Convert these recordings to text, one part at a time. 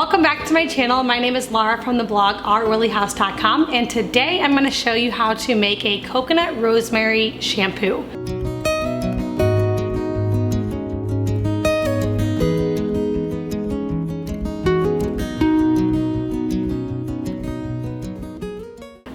Welcome back to my channel. My name is Laura from the blog ourwillyhouse.com, and today I'm going to show you how to make a coconut rosemary shampoo.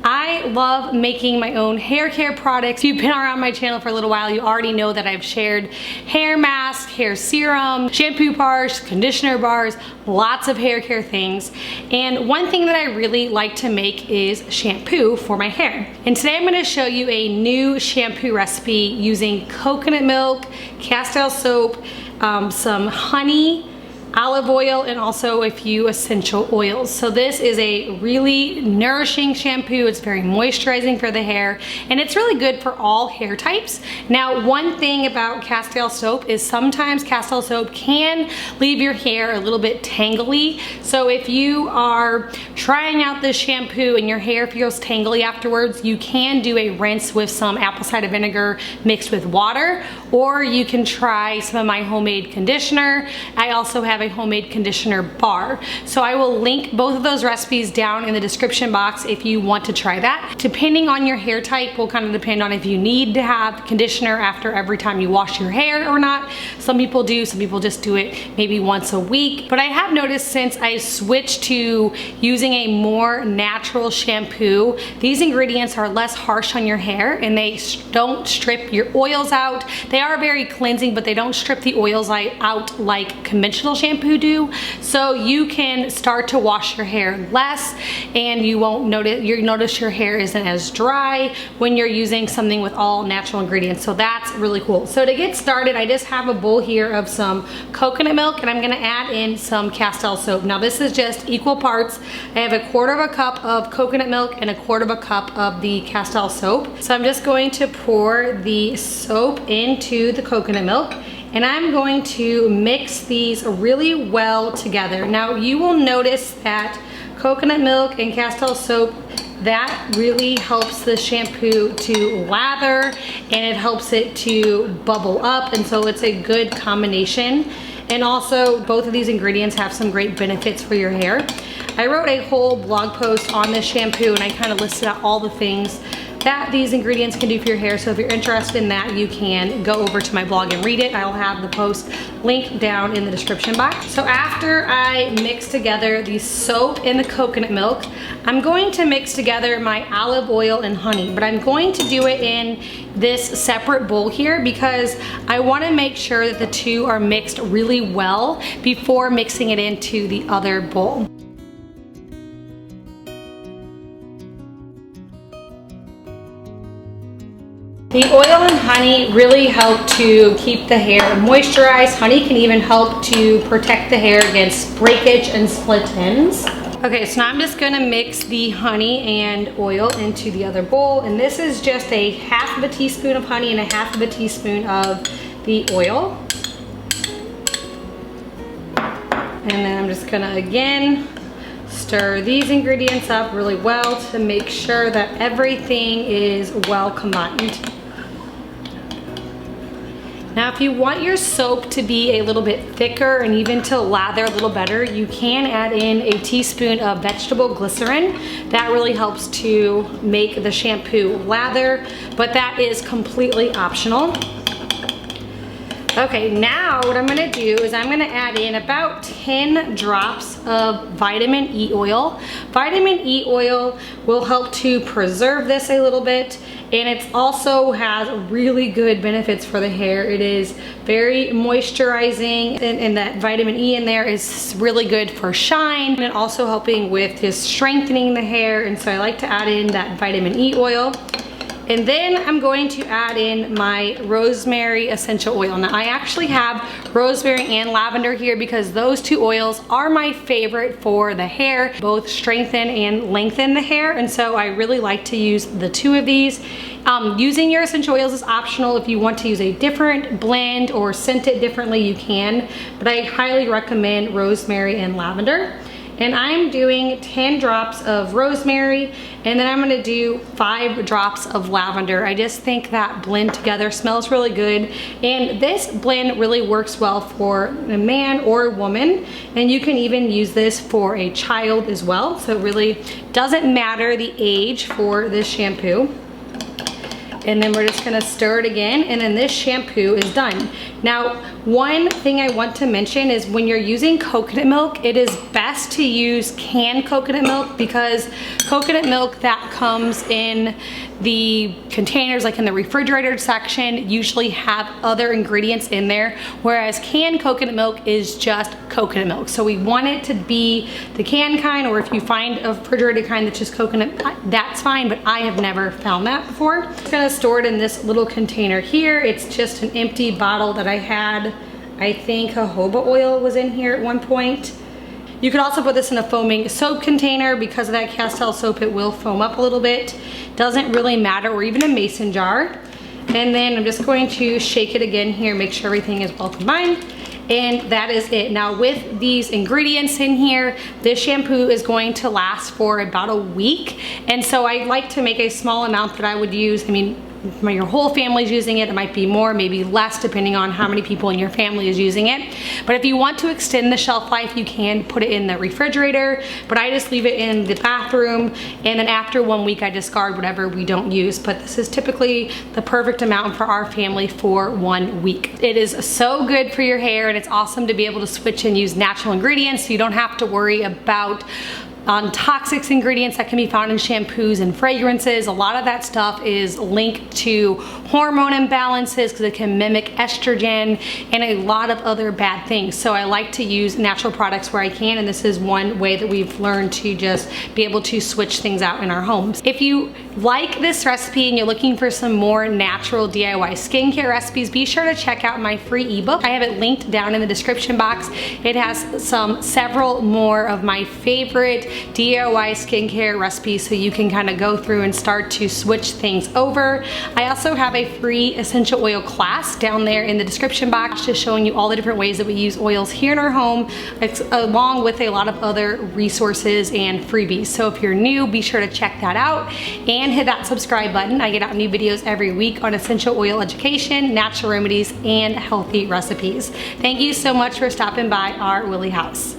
I love making my own hair care products. If you've been around my channel for a little while, you already know that I've shared hair mask, hair serum, shampoo bars, conditioner bars, lots of hair care things. And one thing that I really like to make is shampoo for my hair. And today I'm going to show you a new shampoo recipe using coconut milk, castile soap, some honey, olive oil, and also a few essential oils. So this is a really nourishing shampoo. It's very moisturizing for the hair, and it's really good for all hair types. Now, one thing about castile soap is sometimes castile soap can leave your hair a little bit tangly. So if you are trying out this shampoo and your hair feels tangly afterwards, you can do a rinse with some apple cider vinegar mixed with water, or you can try some of my homemade conditioner. I also have a homemade conditioner bar. So I will link both of those recipes down in the description box if you want to try that. Depending on your hair type will kind of depend on if you need to have conditioner after every time you wash your hair or not. Some people do, some people just do it maybe once a week. But I have noticed since I switched to using a more natural shampoo, these ingredients are less harsh on your hair and they don't strip your oils out. They are very cleansing, but they don't strip the oils out like conventional shampoo do. So you can start to wash your hair less, and you notice your hair isn't as dry when you're using something with all natural ingredients. So that's really cool. So to get started, I just have a bowl here of some coconut milk, and I'm going to add in some castile soap. Now this is just equal parts. I have 1/4 cup of coconut milk and 1/4 cup of the castile soap. So I'm just going to pour the soap into the coconut milk, and I'm going to mix these really well together. Now you will notice that coconut milk and castile soap, that really helps the shampoo to lather, and it helps it to bubble up, and so it's a good combination. And also both of these ingredients have some great benefits for your hair. I wrote a whole blog post on this shampoo, and I kind of listed out all the things that these ingredients can do for your hair. So if you're interested in that, you can go over to my blog and read it. I'll have the post linked down in the description box. So after I mix together the soap and the coconut milk, I'm going to mix together my olive oil and honey, but I'm going to do it in this separate bowl here because I want to make sure that the two are mixed really well before mixing it into the other bowl. The oil and honey really help to keep the hair moisturized. Honey can even help to protect the hair against breakage and split ends. Okay, so now I'm just gonna mix the honey and oil into the other bowl, and this is just a 1/2 teaspoon of honey and 1/2 teaspoon of the oil. And then I'm just gonna again stir these ingredients up really well to make sure that everything is well combined. Now if you want your soap to be a little bit thicker and even to lather a little better, you can add in a teaspoon of vegetable glycerin. That really helps to make the shampoo lather, but that is completely optional. Okay, now what I'm gonna do is I'm gonna add in about 10 drops of vitamin E oil. Vitamin E oil will help to preserve this a little bit, and it also has really good benefits for the hair. It is very moisturizing, and that vitamin E in there is really good for shine, and also helping with just strengthening the hair. And so I like to add in that vitamin E oil. And then I'm going to add in my rosemary essential oil. Now I actually have rosemary and lavender here because those two oils are my favorite for the hair. Both strengthen and lengthen the hair, and so I really like to use the two of these. Using your essential oils is optional. If you want to use a different blend or scent it differently, you can, but I highly recommend rosemary and lavender. And I'm doing 10 drops of rosemary, and then I'm gonna do 5 drops of lavender. I just think that blend together smells really good. And this blend really works well for a man or a woman. And you can even use this for a child as well. So it really doesn't matter the age for this shampoo. And then we're just gonna stir it again, and then this shampoo is done. Now, one thing I want to mention is when you're using coconut milk, it is best to use canned coconut milk, because coconut milk that comes in the containers, like in the refrigerator section, usually have other ingredients in there, whereas canned coconut milk is just coconut milk. So we want it to be the canned kind, or if you find a refrigerated kind that's just coconut, that's fine, but I have never found that before. I'm just gonna store it in this little container here. It's just an empty bottle that I had. I think jojoba oil was in here at one point. You could also put this in a foaming soap container. Because of that Castile soap, it will foam up a little bit. Doesn't really matter, or even a mason jar. And then I'm just going to shake it again here, make sure everything is well combined. And that is it. Now with these ingredients in here, this shampoo is going to last for about a week. And so I like to make a small amount that I would use. I mean, when your whole family's using it, it might be more, maybe less, depending on how many people in your family is using it. But if you want to extend the shelf life, you can put it in the refrigerator, but I just leave it in the bathroom, and then after 1 week I discard whatever we don't use. But this is typically the perfect amount for our family for 1 week. It is so good for your hair, and it's awesome to be able to switch and use natural ingredients, so you don't have to worry about toxic ingredients that can be found in shampoos and fragrances. A lot of that stuff is linked to hormone imbalances, because it can mimic estrogen and a lot of other bad things. So I like to use natural products where I can, and this is one way that we've learned to just be able to switch things out in our homes. If you like this recipe and you're looking for some more natural DIY skincare recipes, be sure to check out my free ebook. I have it linked down in the description box. It has several more of my favorite DIY skincare recipes, so you can kind of go through and start to switch things over. I also have a free essential oil class down there in the description box, just showing you all the different ways that we use oils here in our home, along with a lot of other resources and freebies. So if you're new, be sure to check that out and hit that subscribe button. I get out new videos every week on essential oil education, natural remedies, and healthy recipes. Thank you so much for stopping by our Willie house.